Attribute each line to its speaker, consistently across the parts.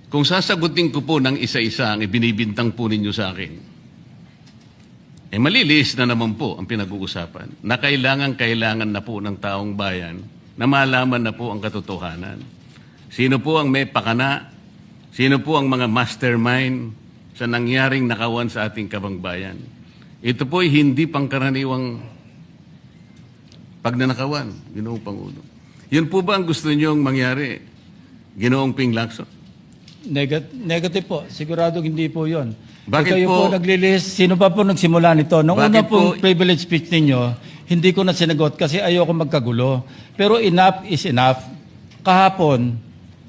Speaker 1: kung sasagutin ko po ng isa-isa ang ibinibintang po ninyo sa akin, malilis na naman po ang pinag-uusapan na kailangan na po ng taong bayan na malaman na po ang katotohanan. Sino po ang may pakana? Sino po ang mga mastermind sa nangyaring nakawan sa ating kabangbayan? Ito po ay hindi pangkaraniwang pagnanakawan, Ginoong Pangulo. Yun po ba ang gusto niyong mangyari, Ginoong Ping Lacson?
Speaker 2: Negative po. Sigurado hindi po yun.
Speaker 1: Bakit
Speaker 2: kayo po naglilist, sino pa po nagsimula nito? Nung una pong privilege speech ninyo, hindi ko na sinagot kasi ayoko magkagulo. Pero enough is enough. Kahapon,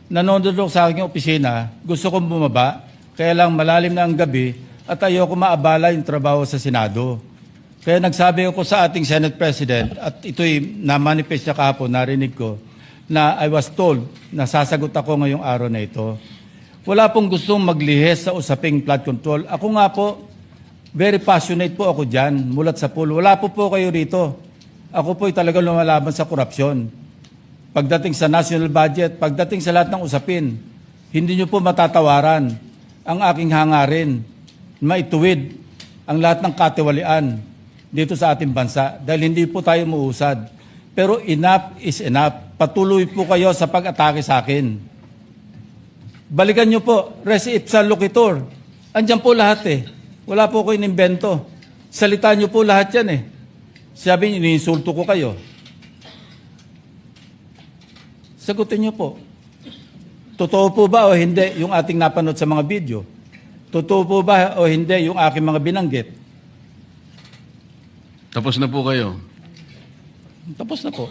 Speaker 2: nanonood ako sa aking opisina, gusto kong bumaba, kaya lang malalim na ang gabi at ayoko maabala yung trabaho sa Senado. Kaya nagsabi ako sa ating Senate President at ito'y na-manifest niya kahapon, narinig ko, na I was told na sasagot ako ngayong araw na ito. Wala pong gustong maglihis sa usaping flood control. Ako nga po, very passionate po ako dyan, mulat sa pool. Wala po kayo rito. Ako po'y talagang lumalaban sa korupsyon. Pagdating sa national budget, pagdating sa lahat ng usapin, hindi nyo po matatawaran ang aking hangarin, maituwid ang lahat ng katiwalian dito sa ating bansa dahil hindi po tayo muusad. Pero enough is enough. Patuloy po kayo sa pag-atake sa akin. Balikan nyo po, res ipsa loquitur. Andyan po lahat eh. Wala po ko inimbento. Salita nyo po lahat yan eh. Sabi nyo, iniinsulto ko kayo. Sagutin nyo po. Totoo po ba o hindi yung ating napanood sa mga video? Totoo po ba o hindi yung aking mga binanggit?
Speaker 1: Tapos na po kayo.
Speaker 2: Tapos na po.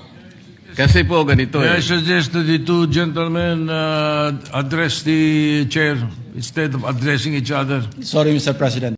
Speaker 1: Kasi po ganito
Speaker 3: I suggest that the two gentlemen address the chair instead of addressing each other.
Speaker 2: Sorry, Mr. President.